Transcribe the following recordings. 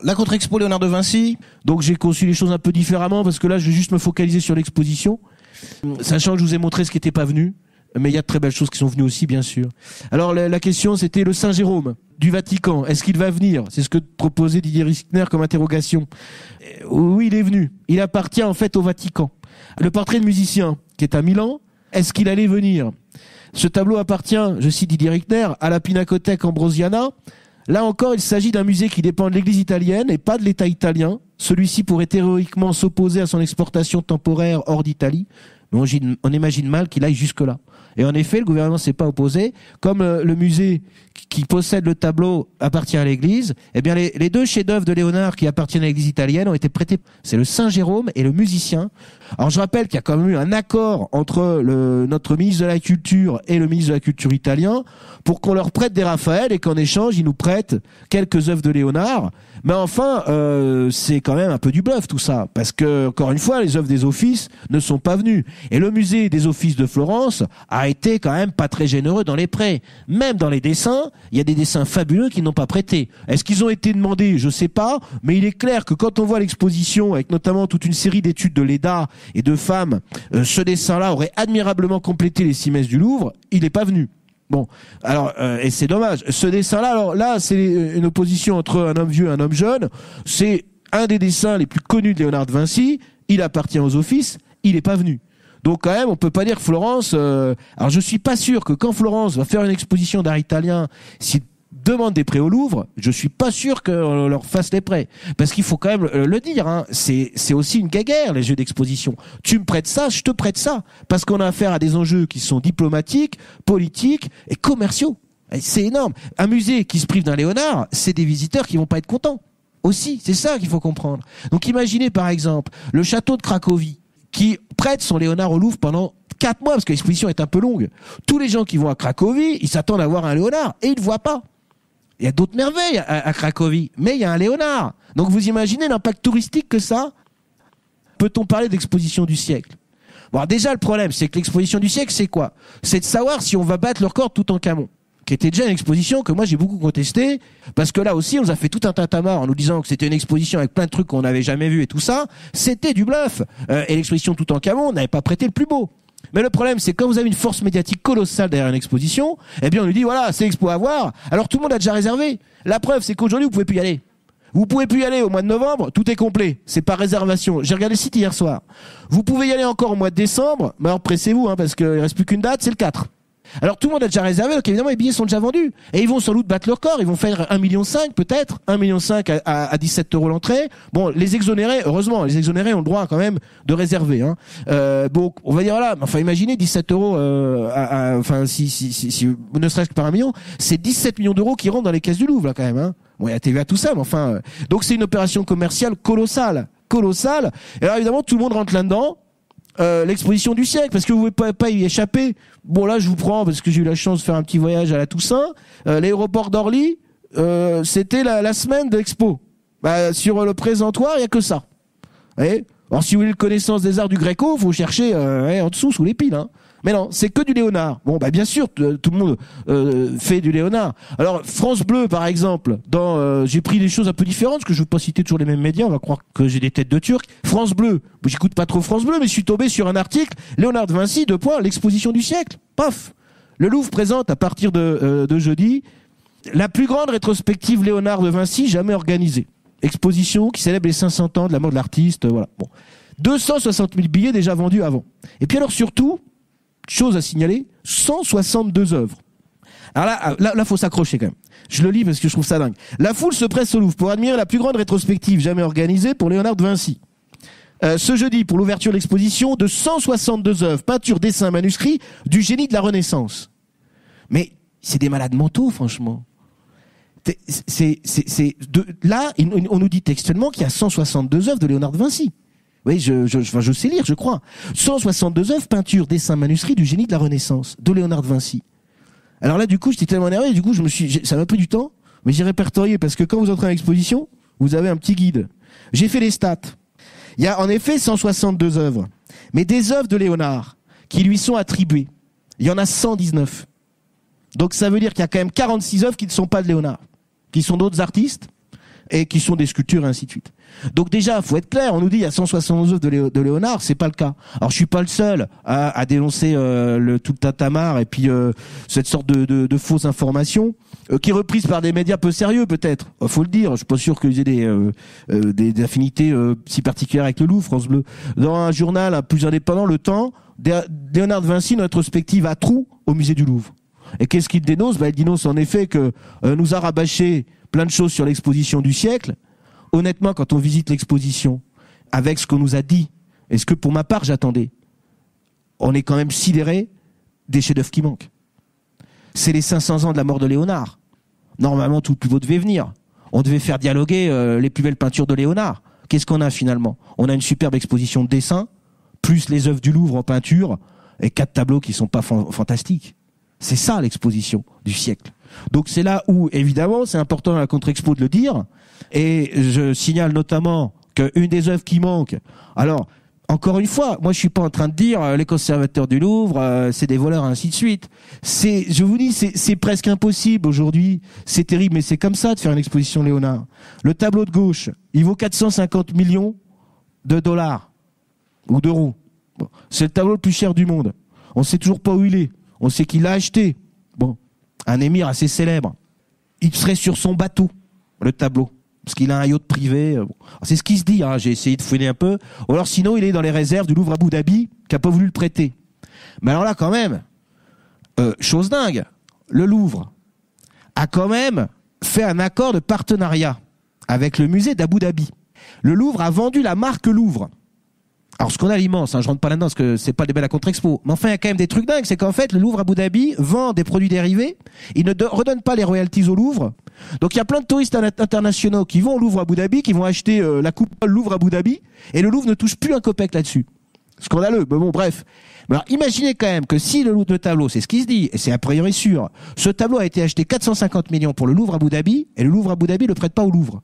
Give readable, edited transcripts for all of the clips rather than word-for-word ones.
La contre-expo Léonard de Vinci, donc j'ai conçu les choses un peu différemment parce que là je vais juste me focaliser sur l'exposition, sachant que je vous ai montré ce qui n'était pas venu, mais il y a de très belles choses qui sont venues aussi bien sûr. Alors la question c'était le Saint Jérôme du Vatican, est-ce qu'il va venir? C'est ce que proposait Didier Rickner comme interrogation. Oui, il est venu, il appartient en fait au Vatican. Le portrait de musicien qui est à Milan, est-ce qu'il allait venir? Ce tableau appartient, je cite Didier Rickner, à la Pinacothèque Ambrosiana. Là encore, il s'agit d'un musée qui dépend de l'Église italienne et pas de l'État italien. Celui-ci pourrait théoriquement s'opposer à son exportation temporaire hors d'Italie. Mais on imagine mal qu'il aille jusque-là. Et en effet, le gouvernement s'est pas opposé. Comme le musée qui possède le tableau appartient à l'Église, eh bien les deux chefs-d'œuvre de Léonard qui appartiennent à l'Église italienne ont été prêtés. C'est le Saint Jérôme et le musicien. Alors je rappelle qu'il y a quand même eu un accord entre notre ministre de la Culture et le ministre de la Culture italien pour qu'on leur prête des Raphaël et qu'en échange ils nous prêtent quelques œuvres de Léonard. Mais enfin, c'est quand même un peu du bluff tout ça, parce que encore une fois, les œuvres des offices ne sont pas venues. Et le musée des offices de Florence a été quand même pas très généreux dans les prêts. Même dans les dessins, il y a des dessins fabuleux qu'ils n'ont pas prêtés. Est-ce qu'ils ont été demandés? Je sais pas, mais il est clair que quand on voit l'exposition, avec notamment toute une série d'études de Léda et de femmes, ce dessin-là aurait admirablement complété les 6 messes du Louvre, il n'est pas venu. Bon, alors et c'est dommage. Ce dessin-là, alors là, c'est une opposition entre un homme vieux et un homme jeune. C'est un des dessins les plus connus de Léonard de Vinci. Il appartient aux offices. Il n'est pas venu. Donc quand même, on peut pas dire que Florence. Alors je suis pas sûr que quand Florence va faire une exposition d'art italien, s'il demande des prêts au Louvre, je suis pas sûr qu'on leur fasse les prêts, parce qu'il faut quand même le dire. Hein, c'est aussi une guéguerre les jeux d'exposition. Tu me prêtes ça, je te prête ça, parce qu'on a affaire à des enjeux qui sont diplomatiques, politiques et commerciaux. Et c'est énorme. Un musée qui se prive d'un Léonard, c'est des visiteurs qui vont pas être contents. Aussi, c'est ça qu'il faut comprendre. Donc imaginez par exemple le château de Cracovie qui prête son Léonard au Louvre pendant 4 mois parce que l'exposition est un peu longue. Tous les gens qui vont à Cracovie, ils s'attendent à voir un Léonard et ils ne voient pas. Il y a d'autres merveilles à Cracovie, mais il y a un Léonard. Donc vous imaginez l'impact touristique que ça? Peut-on parler d'exposition du siècle? Bon, déjà le problème, c'est que l'exposition du siècle, c'est quoi? C'est de savoir si on va battre le record Toutankhamon, qui était déjà une exposition que moi j'ai beaucoup contestée, parce que là aussi on nous a fait tout un tintamarre en nous disant que c'était une exposition avec plein de trucs qu'on n'avait jamais vus et tout ça. C'était du bluff. Et l'exposition Toutankhamon n'avait pas prêté le plus beau. Mais le problème, c'est que quand vous avez une force médiatique colossale derrière une exposition, eh bien on nous dit voilà, c'est expo à voir. Alors tout le monde a déjà réservé. La preuve, c'est qu'aujourd'hui vous pouvez plus y aller. Vous pouvez plus y aller au mois de novembre, tout est complet. C'est par réservation. J'ai regardé le site hier soir. Vous pouvez y aller encore au mois de décembre, mais alors pressez-vous, hein, parce qu'il reste plus qu'une date, c'est le 4. Alors tout le monde a déjà réservé, donc évidemment les billets sont déjà vendus. Et ils vont sans doute battre leur corps, ils vont faire 1,5 million peut-être, 1,5 million à 17 € l'entrée. Bon, les exonérés, heureusement, les exonérés ont le droit quand même de réserver. Hein. Bon, on va dire voilà, enfin imaginez 17 €, enfin si ne serait-ce que par 1 million, c'est 17 millions d'euros qui rentrent dans les caisses du Louvre là quand même. Hein. Bon, il y a TVA tout ça, mais enfin, donc c'est une opération commerciale colossale. Et alors évidemment tout le monde rentre là-dedans. L'exposition du siècle, parce que vous pouvez pas y échapper. Bon là je vous prends parce que j'ai eu la chance de faire un petit voyage à la Toussaint. L'aéroport d'Orly, c'était la semaine d'expo. Bah, sur le présentoir il y a que ça. Vous voyez. Alors si vous voulez une connaissance des arts du Gréco, faut chercher en dessous sous les piles. Hein. Mais non, c'est que du Léonard. Bon, bah bien sûr, tout le monde fait du Léonard. Alors France Bleu, par exemple, j'ai pris des choses un peu différentes, parce que je veux pas citer toujours les mêmes médias, on va croire que j'ai des têtes de Turc. France Bleu, j'écoute pas trop France Bleu, mais je suis tombé sur un article, Léonard de Vinci, l'exposition du siècle. Paf. Le Louvre présente, à partir de jeudi, la plus grande rétrospective Léonard de Vinci jamais organisée. Exposition qui célèbre les 500 ans de la mort de l'artiste, voilà. Bon. 260 000 billets déjà vendus avant. Et puis alors surtout, chose à signaler, 162 œuvres. Alors là, faut s'accrocher quand même. Je le lis parce que je trouve ça dingue. La foule se presse au Louvre pour admirer la plus grande rétrospective jamais organisée pour Léonard de Vinci. Ce jeudi, pour l'ouverture de l'exposition de 162 œuvres, peintures, dessins, manuscrits du génie de la Renaissance. Mais c'est des malades mentaux, franchement. Là, on nous dit textuellement qu'il y a 162 œuvres de Léonard de Vinci. Oui, je sais lire, je crois. 162 œuvres, peintures, dessins, manuscrits du génie de la Renaissance, de Léonard de Vinci. Alors là, du coup, j'étais tellement énervé, du coup, ça m'a pris du temps, mais j'ai répertorié, parce que quand vous entrez en exposition, vous avez un petit guide. J'ai fait les stats. Il y a en effet 162 œuvres, mais des œuvres de Léonard qui lui sont attribuées, il y en a 119. Donc ça veut dire qu'il y a quand même 46 œuvres qui ne sont pas de Léonard, qui sont d'autres artistes. et qui sont des sculptures et ainsi de suite. Donc déjà, faut être clair, on nous dit il y a 171 œuvres de Léonard, c'est pas le cas. Alors je suis pas le seul à dénoncer tout le tintamarre et puis cette sorte de fausses informations qui est reprise par des médias peu sérieux peut-être. Faut le dire, je suis pas sûr qu'ils aient des affinités si particulières avec le Louvre, France Bleu. Dans un journal plus indépendant, Le Temps, Léonard de Vinci, une rétrospective à trous au musée du Louvre. Et qu'est-ce qu'il dénonce? Il dénonce en effet que nous a rabâché plein de choses sur l'exposition du siècle. Honnêtement, quand on visite l'exposition, avec ce qu'on nous a dit, et ce que pour ma part j'attendais, on est quand même sidéré des chefs-d'œuvre qui manquent. C'est les 500 ans de la mort de Léonard. Normalement, tout le plus beau devait venir. On devait faire dialoguer les plus belles peintures de Léonard. Qu'est-ce qu'on a finalement? On a une superbe exposition de dessins, plus les œuvres du Louvre en peinture, et 4 tableaux qui sont pas fantastiques. C'est ça l'exposition du siècle. Donc c'est là où, évidemment, c'est important dans la contre-expo de le dire, et je signale notamment qu'une des œuvres qui manque, alors, encore une fois, moi je suis pas en train de dire les conservateurs du Louvre, c'est des voleurs, ainsi de suite. Je vous dis, c'est presque impossible aujourd'hui, c'est terrible, mais c'est comme ça de faire une exposition Léonard. Le tableau de gauche, il vaut 450 millions de dollars, ou d'euros. Bon, c'est le tableau le plus cher du monde. On sait toujours pas où il est. On sait qu'il l'a acheté. Bon, un émir assez célèbre. Il serait sur son bateau, le tableau, parce qu'il a un yacht privé. Bon. C'est ce qui se dit, hein. J'ai essayé de fouiner un peu. Ou alors sinon, il est dans les réserves du Louvre Abu Dhabi, qui n'a pas voulu le prêter. Mais alors là, quand même, chose dingue, le Louvre a quand même fait un accord de partenariat avec le musée d'Abu Dhabi. Le Louvre a vendu la marque Louvre. Alors, scandale immense, hein, je rentre pas là-dedans parce que c'est pas des belles à contre-expo. Mais enfin, il y a quand même des trucs dingues. C'est qu'en fait, le Louvre Abu Dhabi vend des produits dérivés. Il ne redonne pas les royalties au Louvre. Donc, il y a plein de touristes internationaux qui vont au Louvre Abu Dhabi, qui vont acheter la coupole Louvre Abu Dhabi. Et le Louvre ne touche plus un copec là-dessus. Scandaleux. Mais bon, bref. Mais alors, imaginez quand même que si le tableau, c'est ce qui se dit, et c'est a priori sûr, ce tableau a été acheté 450 millions pour le Louvre Abu Dhabi, et le Louvre Abu Dhabi le prête pas au Louvre.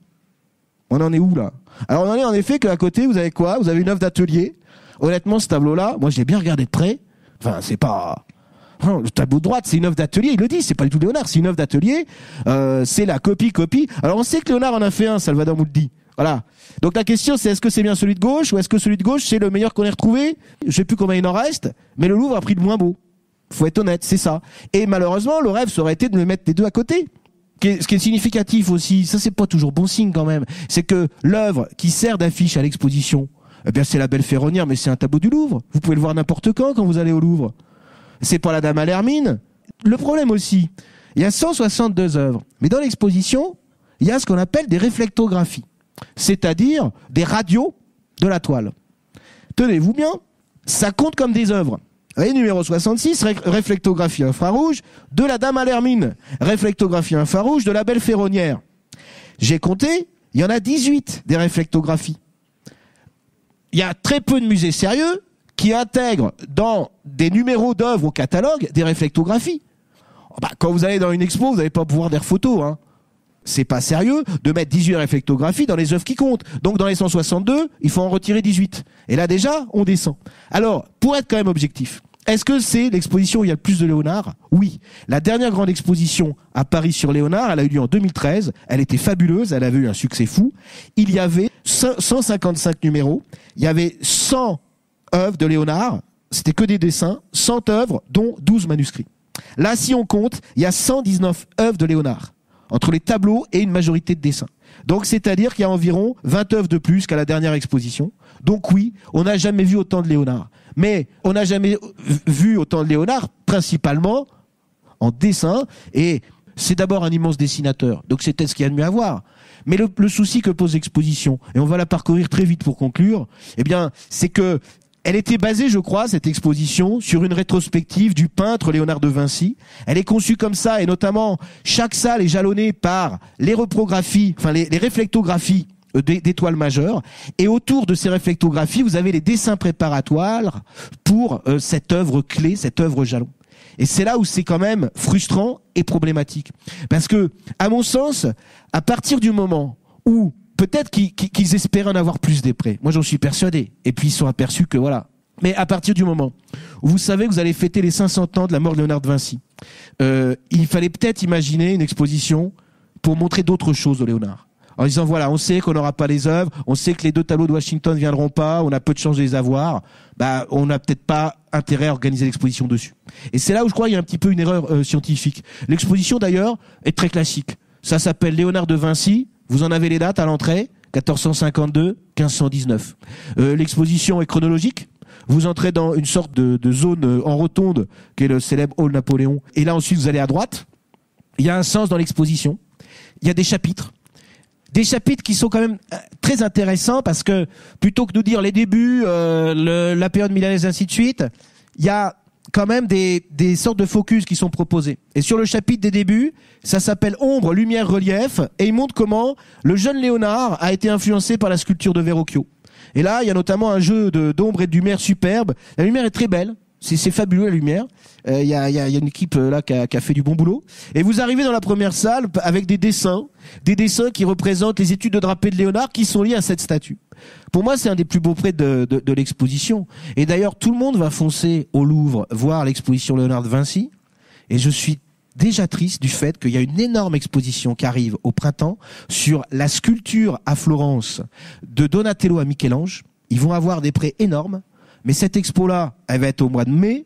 On en est où, là? Alors, on en est en effet qu'à côté, vous avez quoi? Vous avez une œuvre d'atelier. Honnêtement, ce tableau-là, moi, je l'ai bien regardé de près. Enfin, c'est pas... Non, le tableau de droite, c'est une œuvre d'atelier, il le dit, c'est pas du tout Léonard, c'est une œuvre d'atelier, c'est la copie. Alors, on sait que Léonard en a fait un, Salvador Mundi. Voilà. Donc, la question, c'est est-ce que c'est bien celui de gauche, ou est-ce que celui de gauche, c'est le meilleur qu'on ait retrouvé? Je sais plus combien il en reste, mais le Louvre a pris le moins beau. Faut être honnête, c'est ça. Et malheureusement, le rêve, ça aurait été de le mettre les deux à côté. Ce qui est significatif aussi, ça c'est pas toujours bon signe quand même, c'est que l'œuvre qui sert d'affiche à l'exposition, eh bien c'est la Belle Ferronnière, mais c'est un tableau du Louvre. Vous pouvez le voir n'importe quand vous allez au Louvre. C'est pas la Dame à l'Hermine. Le problème aussi, il y a 162 œuvres, mais dans l'exposition, il y a ce qu'on appelle des réflectographies, c'est-à-dire des radios de la toile. Tenez-vous bien, ça compte comme des œuvres. Vous voyez, numéro 66, réflectographie infrarouge de la Dame à l'Hermine, réflectographie infrarouge de la Belle Ferronnière. J'ai compté, il y en a 18 des réflectographies. Il y a très peu de musées sérieux qui intègrent dans des numéros d'œuvres au catalogue des réflectographies. Quand vous allez dans une expo, vous n'allez pas pouvoir des photos, hein. C'est pas sérieux de mettre 18 réflectographies dans les œuvres qui comptent. Donc dans les 162, il faut en retirer 18. Et là déjà, on descend. Alors, pour être quand même objectif, est-ce que c'est l'exposition où il y a le plus de Léonard? Oui. La dernière grande exposition à Paris sur Léonard, elle a eu lieu en 2013. Elle était fabuleuse, elle avait eu un succès fou. Il y avait 155 numéros. Il y avait 100 œuvres de Léonard. C'était que des dessins. 100 œuvres, dont 12 manuscrits. Là, si on compte, il y a 119 œuvres de Léonard, entre les tableaux et une majorité de dessins. Donc, c'est-à-dire qu'il y a environ 20 œuvres de plus qu'à la dernière exposition. Donc oui, on n'a jamais vu autant de Léonard. Mais on n'a jamais vu autant de Léonard, principalement en dessin. Et c'est d'abord un immense dessinateur. Donc c'est peut-être ce qu'il y a de mieux à voir. Mais le souci que pose l'exposition, et on va la parcourir très vite pour conclure, eh bien, c'est que elle était basée, je crois, cette exposition, sur une rétrospective du peintre Léonard de Vinci. Elle est conçue comme ça, et notamment, chaque salle est jalonnée par les reprographies, enfin les réflectographies des toiles majeures. Et autour de ces réflectographies, vous avez les dessins préparatoires pour cette œuvre clé, cette œuvre jalon. Et c'est là où c'est quand même frustrant et problématique. Parce que, à mon sens, à partir du moment où peut-être qu'ils espéraient en avoir plus des prêts. Moi, j'en suis persuadé. Et puis, ils sont aperçus que voilà. Mais à partir du moment où vous savez que vous allez fêter les 500 ans de la mort de Léonard de Vinci, il fallait peut-être imaginer une exposition pour montrer d'autres choses de Léonard. en disant voilà, on sait qu'on n'aura pas les œuvres, on sait que les 2 tableaux de Washington viendront pas, on a peu de chance de les avoir, bah on n'a peut-être pas intérêt à organiser l'exposition dessus. Et c'est là où je crois il y a un petit peu une erreur scientifique. L'exposition d'ailleurs est très classique. Ça s'appelle Léonard de Vinci, vous en avez les dates à l'entrée, 1452, 1519. L'exposition est chronologique. Vous entrez dans une sorte de zone en rotonde qui est le célèbre hall Napoléon. Et là ensuite vous allez à droite. Il y a un sens dans l'exposition. Il y a des chapitres. Des chapitres qui sont quand même très intéressants parce que plutôt que de nous dire les débuts, la période milanaise, ainsi de suite, il y a quand même des sortes de focus qui sont proposés. Et sur le chapitre des débuts, ça s'appelle Ombre, Lumière, Relief, et il montre comment le jeune Léonard a été influencé par la sculpture de Verrocchio. Et là, il y a notamment un jeu d'ombre et de lumière superbe. La lumière est très belle. C'est fabuleux, la lumière. Il y a une équipe là qui a fait du bon boulot. Et vous arrivez dans la première salle avec des dessins qui représentent les études de drapé de Léonard qui sont liées à cette statue. Pour moi, c'est un des plus beaux prêts de l'exposition. Et d'ailleurs, tout le monde va foncer au Louvre voir l'exposition Léonard de Vinci. Et je suis déjà triste du fait qu'il y a une énorme exposition qui arrive au printemps sur la sculpture à Florence de Donatello à Michel-Ange. Ils vont avoir des prêts énormes. Mais cette expo-là, elle va être au mois de mai,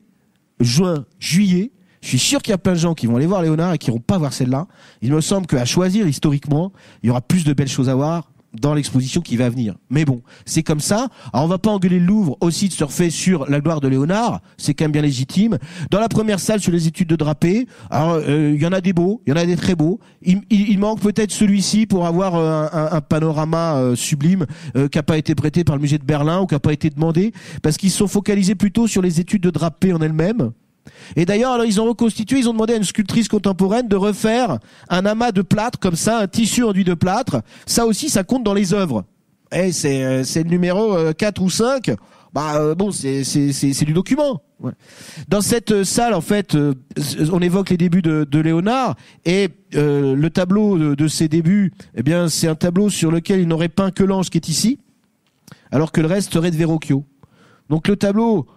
juin, juillet. Je suis sûr qu'il y a plein de gens qui vont aller voir Léonard et qui vont pas voir celle-là. Il me semble qu'à choisir historiquement, il y aura plus de belles choses à voir dans l'exposition qui va venir. Mais bon, c'est comme ça. Alors on va pas engueuler le Louvre aussi de surfer sur la gloire de Léonard, c'est quand même bien légitime. Dans la première salle sur les études de drapé, alors il y en a des beaux, il y en a des très beaux. Il manque peut-être celui-ci pour avoir un panorama sublime qui a pas été prêté par le musée de Berlin ou qui a pas été demandé parce qu'ils se sont focalisés plutôt sur les études de drapé en elles-mêmes. Et d'ailleurs, alors ils ont reconstitué, ils ont demandé à une sculptrice contemporaine de refaire un amas de plâtre comme ça, un tissu enduit de plâtre. Ça aussi, ça compte dans les œuvres. Et c'est le numéro 4 ou 5. Bon, c'est du document. Ouais. Dans cette salle, en fait, on évoque les débuts de Léonard et le tableau de ses débuts, eh bien, c'est un tableau sur lequel il n'aurait peint que l'ange qui est ici, alors que le reste serait de Verrocchio. Donc le tableau,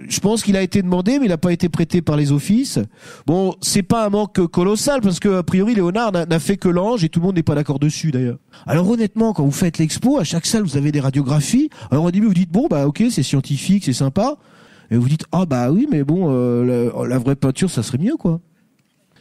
je pense qu'il a été demandé, mais il n'a pas été prêté par les offices. Bon, c'est pas un manque colossal, parce que a priori, Léonard n'a fait que l'ange, et tout le monde n'est pas d'accord dessus, d'ailleurs. Alors honnêtement, quand vous faites l'expo, à chaque salle, vous avez des radiographies. Alors au début, vous dites, bon, ok, c'est scientifique, c'est sympa. Et vous dites, oui, mais bon, la vraie peinture, ça serait mieux, quoi.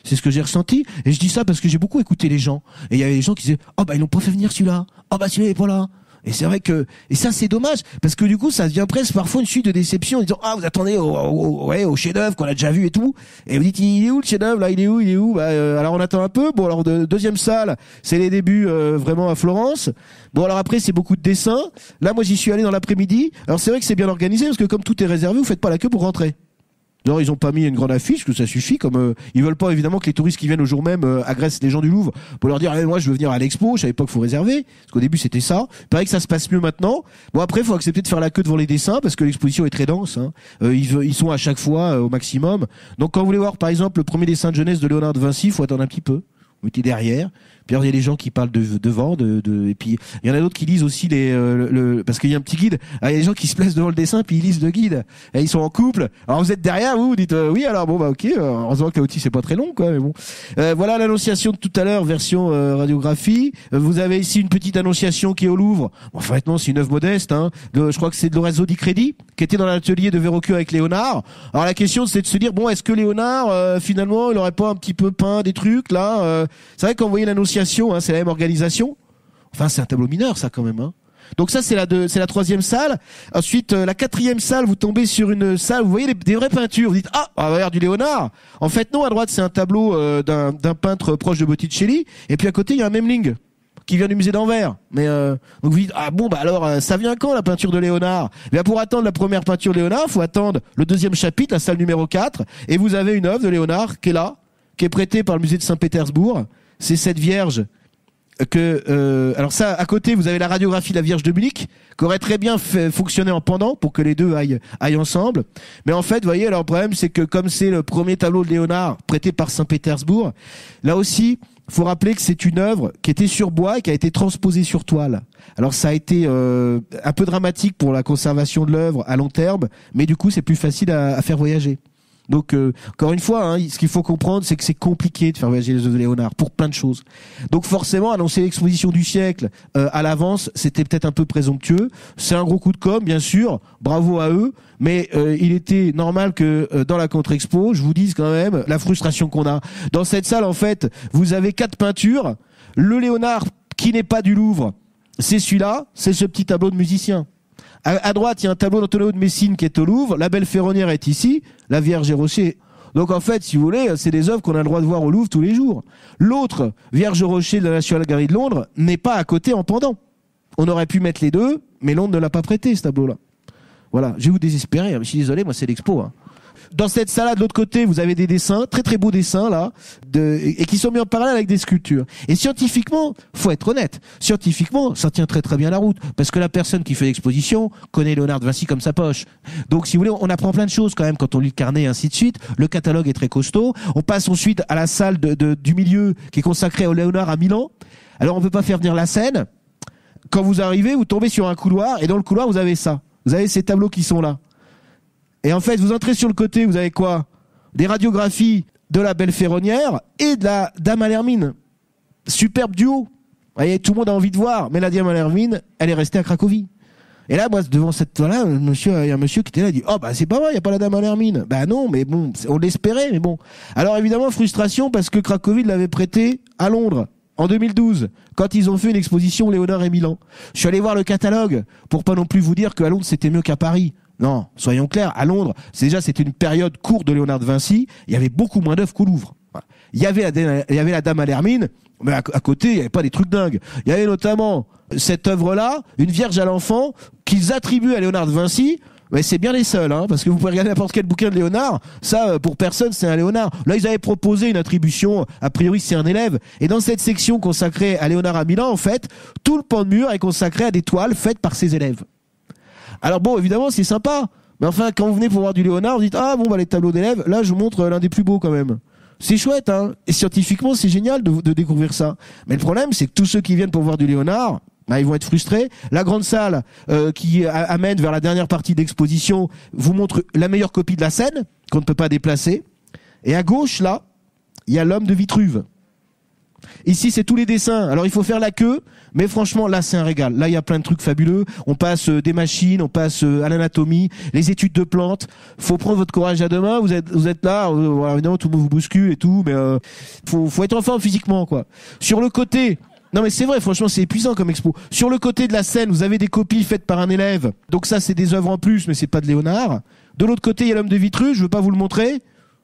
C'est ce que j'ai ressenti. Et je dis ça parce que j'ai beaucoup écouté les gens. Et il y avait des gens qui disaient, ils n'ont pas fait venir celui-là. Celui-là, il est pas là. Et c'est vrai que, et ça c'est dommage, parce que du coup ça devient presque parfois une suite de déception en disant, vous attendez au chef-d'œuvre qu'on a déjà vu et tout, et vous dites, il est où le chef-d'œuvre là, il est où, alors on attend un peu. Bon, alors deuxième salle, c'est les débuts vraiment à Florence. Bon, alors après c'est beaucoup de dessins. Là moi j'y suis allé dans l'après-midi. Alors c'est vrai que c'est bien organisé, parce que comme tout est réservé, vous faites pas la queue pour rentrer. Non, ils ont pas mis une grande affiche, que ça suffit, comme ils veulent pas évidemment que les touristes qui viennent au jour même agressent les gens du Louvre pour leur dire moi je veux venir à l'expo, je savais pas qu'il faut réserver, parce qu'au début c'était ça. Il paraît que ça se passe mieux maintenant. Bon, après il faut accepter de faire la queue devant les dessins parce que l'exposition est très dense, hein. Ils sont à chaque fois au maximum. Donc quand vous voulez voir par exemple le premier dessin de jeunesse de Léonard de Vinci, il faut attendre un petit peu. Vous mettez derrière. Puis il y a des gens qui parlent devant, et puis il y en a d'autres qui lisent aussi parce qu'il y a un petit guide. Alors, il y a des gens qui se placent devant le dessin puis ils lisent le guide. Et ils sont en couple. Alors vous êtes derrière, vous dites oui. Alors bon ok. Heureusement que l'outil c'est pas très long quoi, mais bon. Voilà l'annonciation de tout à l'heure, version radiographie. Vous avez ici une petite annonciation qui est au Louvre. Bon, enfin maintenant c'est une œuvre modeste. Hein. Je crois que c'est de Lorenzo di Credi qui était dans l'atelier de Verrocchio avec Léonard. Alors la question c'est de se dire est-ce que Léonard finalement il aurait pas un petit peu peint des trucs là. C'est vrai quand vous voyez l'annonciation, c'est la même organisation. Enfin, c'est un tableau mineur, ça, quand même, hein. Donc ça, c'est la troisième salle. Ensuite, la quatrième salle, vous tombez sur une salle, vous voyez des vraies peintures. Vous dites, on va voir du Léonard. En fait, non, à droite, c'est un tableau d'un peintre proche de Botticelli. Et puis à côté, il y a un Memling qui vient du musée d'Anvers. Mais donc vous dites, alors, ça vient quand, la peinture de Léonard? Bien, pour attendre la première peinture de Léonard, faut attendre le deuxième chapitre, la salle numéro 4. Et vous avez une œuvre de Léonard qui est là, qui est prêtée par le musée de Saint-Pétersbourg. C'est cette Vierge alors ça, à côté, vous avez la radiographie de la Vierge de Munich, qui aurait très bien fonctionné en pendant pour que les deux aillent ensemble. Mais en fait, vous voyez, alors le problème, c'est que comme c'est le premier tableau de Léonard prêté par Saint-Pétersbourg, là aussi, faut rappeler que c'est une œuvre qui était sur bois et qui a été transposée sur toile. Alors ça a été un peu dramatique pour la conservation de l'œuvre à long terme, mais du coup, c'est plus facile à faire voyager. Donc encore une fois, hein, ce qu'il faut comprendre, c'est que c'est compliqué de faire voyager les œuvres de Léonard pour plein de choses. Donc forcément, annoncer l'exposition du siècle à l'avance, c'était peut-être un peu présomptueux. C'est un gros coup de com', bien sûr. Bravo à eux. Mais il était normal que dans la contre-expo, je vous dise quand même la frustration qu'on a. Dans cette salle, en fait, vous avez 4 peintures. Le Léonard qui n'est pas du Louvre, c'est celui-là, c'est ce petit tableau de musicien. À droite, il y a un tableau d'Antonio de Messine qui est au Louvre, la Belle Ferronnière est ici, la Vierge et Rocher. Donc en fait, si vous voulez, c'est des œuvres qu'on a le droit de voir au Louvre tous les jours. L'autre, Vierge Rocher de la National Gallery de Londres, n'est pas à côté en pendant. On aurait pu mettre les deux, mais Londres ne l'a pas prêté, ce tableau-là. Voilà, je vais vous désespérer, je suis désolé, moi c'est l'expo. Hein. Dans cette salle de l'autre côté, vous avez des dessins, très très beaux dessins là, et qui sont mis en parallèle avec des sculptures. Et scientifiquement, faut être honnête, scientifiquement, ça tient très très bien la route, parce que la personne qui fait l'exposition connaît Léonard de Vinci comme sa poche. Donc si vous voulez, on apprend plein de choses quand même quand on lit le carnet et ainsi de suite. Le catalogue est très costaud. On passe ensuite à la salle du milieu qui est consacrée au Léonard à Milan. Alors on peut pas faire venir la scène. Quand vous arrivez, vous tombez sur un couloir, et dans le couloir vous avez ça. Vous avez ces tableaux qui sont là. Et en fait, vous entrez sur le côté, vous avez quoi? Des radiographies de la Belle Ferronnière et de la Dame à l'Hermine. Superbe duo. Vous voyez, tout le monde a envie de voir, mais la Dame à l'Hermine, elle est restée à Cracovie. Et là, moi, devant cette toile-là, il y a un monsieur qui était là, il dit, oh, bah, c'est pas vrai, il n'y a pas la Dame à l'Hermine. Bah, non, mais bon, on l'espérait, mais bon. Alors, évidemment, frustration parce que Cracovie l'avait prêté à Londres. En 2012, quand ils ont fait une exposition Léonard et Milan. Je suis allé voir le catalogue pour pas non plus vous dire qu'à Londres c'était mieux qu'à Paris. Non, soyons clairs, à Londres, c'était une période courte de Léonard de Vinci, il y avait beaucoup moins d'œuvres qu'au Louvre. Il y avait la Dame à l'Hermine, mais à côté, il n'y avait pas des trucs dingues. Il y avait notamment cette œuvre-là, une Vierge à l'enfant, qu'ils attribuent à Léonard de Vinci. Mais c'est bien les seuls, hein, parce que vous pouvez regarder n'importe quel bouquin de Léonard, ça, pour personne, c'est un Léonard. Là, ils avaient proposé une attribution, a priori, c'est un élève. Et dans cette section consacrée à Léonard à Milan, en fait, tout le pan de mur est consacré à des toiles faites par ses élèves. Alors bon, évidemment, c'est sympa. Mais enfin, quand vous venez pour voir du Léonard, vous dites, ah bon, bah, les tableaux d'élèves, là, je vous montre l'un des plus beaux quand même. C'est chouette, hein. Et scientifiquement, c'est génial de découvrir ça. Mais le problème, c'est que tous ceux qui viennent pour voir du Léonard, bah, ils vont être frustrés. La grande salle qui amène vers la dernière partie d'exposition vous montre la meilleure copie de la scène qu'on ne peut pas déplacer. Et à gauche, là, il y a l'homme de Vitruve. Ici, c'est tous les dessins. Alors, il faut faire la queue, mais franchement, là, c'est un régal. Là, il y a plein de trucs fabuleux. On passe des machines, on passe à l'anatomie, les études de plantes. Faut prendre votre courage à deux mains. Vous êtes là. Voilà, évidemment, tout le monde vous bouscule et tout, mais faut être en forme physiquement, quoi. Sur le côté. Non mais c'est vrai, franchement c'est épuisant comme expo. Sur le côté de la scène, vous avez des copies faites par un élève. Donc ça c'est des œuvres en plus, mais c'est pas de Léonard. De l'autre côté, il y a l'homme de Vitruve, je veux pas vous le montrer.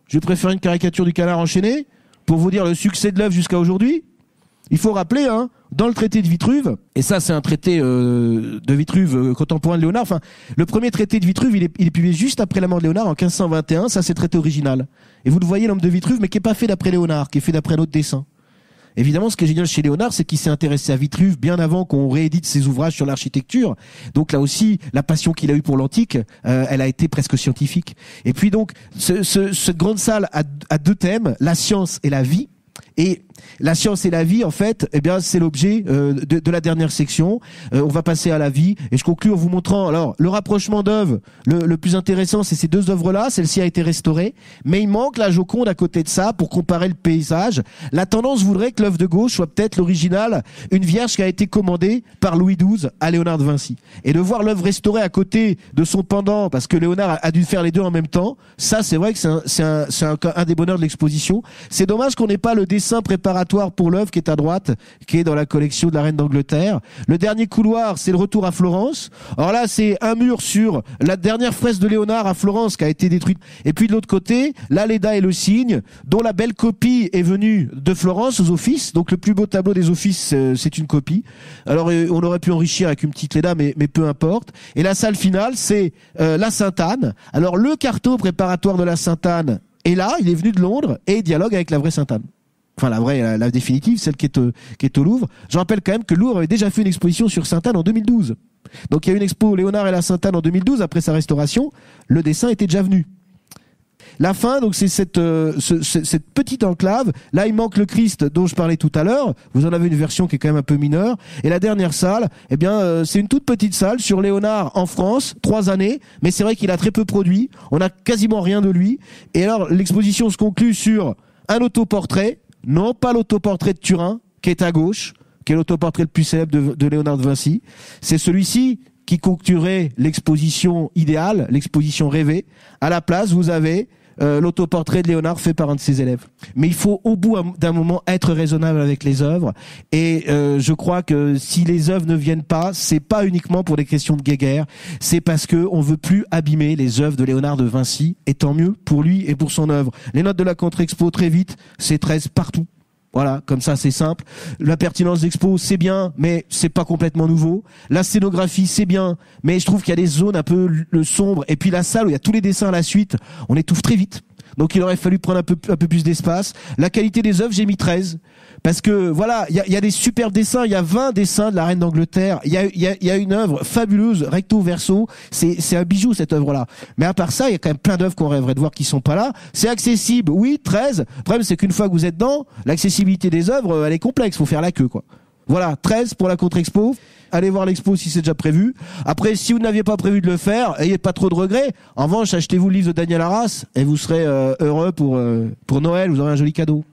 Je préfère une caricature du canard enchaîné pour vous dire le succès de l'œuvre jusqu'à aujourd'hui. Il faut rappeler, hein, dans le traité de Vitruve, et ça c'est un traité de Vitruve contemporain de Léonard, enfin le premier traité de Vitruve il est publié juste après la mort de Léonard en 1521, ça c'est le traité original. Et vous le voyez, l'homme de Vitruve, mais qui est pas fait d'après Léonard, qui est fait d'après un autre dessin. Évidemment, ce qui est génial chez Léonard, c'est qu'il s'est intéressé à Vitruve bien avant qu'on réédite ses ouvrages sur l'architecture. Donc là aussi, la passion qu'il a eue pour l'antique, elle a été presque scientifique. Et puis donc, cette grande salle a deux thèmes, la science et la vie. Et la science et la vie, en fait, eh bien, c'est l'objet de la dernière section. On va passer à la vie, et je conclue en vous montrant alors le rapprochement d'œuvres. Le plus intéressant, c'est ces deux œuvres-là. Celle-ci a été restaurée, mais il manque la Joconde à côté de ça pour comparer le paysage. La tendance voudrait que l'œuvre de gauche soit peut-être l'original, une Vierge qui a été commandée par Louis XII à Léonard de Vinci. Et de voir l'œuvre restaurée à côté de son pendant, parce que Léonard a dû faire les deux en même temps, ça, c'est vrai que c'est un des bonheurs de l'exposition. C'est dommage qu'on n'ait pas le dessin préparatoire pour l'œuvre qui est à droite, qui est dans la collection de la Reine d'Angleterre. Le dernier couloir, c'est le retour à Florence. Alors là, c'est un mur sur la dernière fresque de Léonard à Florence qui a été détruite. Et puis de l'autre côté, la Leda et le Cygne, dont la belle copie est venue de Florence aux Offices. Donc le plus beau tableau des Offices, c'est une copie. Alors on aurait pu enrichir avec une petite Leda, mais peu importe. Et la salle finale, c'est la Sainte-Anne. Alors le carto préparatoire de la Sainte-Anne est là, il est venu de Londres et il dialogue avec la vraie Sainte-Anne. Enfin, la vraie, la définitive, celle qui est au Louvre. Je rappelle quand même que le Louvre avait déjà fait une exposition sur Sainte-Anne en 2012. Donc il y a eu une expo Léonard et la Sainte-Anne en 2012, après sa restauration. Le dessin était déjà venu. La fin, donc c'est cette petite enclave. Là, il manque le Christ dont je parlais tout à l'heure. Vous en avez une version qui est quand même un peu mineure. Et la dernière salle, eh bien, c'est une toute petite salle sur Léonard en France, 3 années. Mais c'est vrai qu'il a très peu produit. On a quasiment rien de lui. Et alors, l'exposition se conclut sur un autoportrait. Non, pas l'autoportrait de Turin, qui est à gauche, qui est l'autoportrait le plus célèbre de Léonard de Vinci. C'est celui-ci qui conclurait l'exposition idéale, l'exposition rêvée. À la place, vous avez l'autoportrait de Léonard fait par un de ses élèves. Mais il faut au bout d'un moment être raisonnable avec les œuvres. Et je crois que si les œuvres ne viennent pas, c'est pas uniquement pour des questions de guéguerre, c'est parce que on veut plus abîmer les œuvres de Léonard de Vinci. Et tant mieux pour lui et pour son œuvre. Les notes de la contre-expo, très vite, c'est 13 partout. Voilà, comme ça c'est simple. La pertinence d'expo, c'est bien, mais c'est pas complètement nouveau. La scénographie, c'est bien, mais je trouve qu'il y a des zones un peu sombres. Et puis la salle où il y a tous les dessins à la suite, on étouffe très vite. Donc il aurait fallu prendre un peu plus d'espace. La qualité des œuvres, j'ai mis 13. Parce que voilà, il y a des super dessins, il y a 20 dessins de la reine d'Angleterre, il y a une œuvre fabuleuse, recto verso, c'est un bijou cette œuvre-là. Mais à part ça, il y a quand même plein d'œuvres qu'on rêverait de voir qui sont pas là. C'est accessible, oui, 13. Le problème c'est qu'une fois que vous êtes dedans, l'accessibilité des œuvres, elle est complexe, faut faire la queue quoi. Voilà, 13 pour la contre-expo. Allez voir l'expo si c'est déjà prévu. Après, si vous n'aviez pas prévu de le faire, ayez pas trop de regrets. En revanche, achetez-vous le livre de Daniel Arras et vous serez heureux pour Noël, vous aurez un joli cadeau.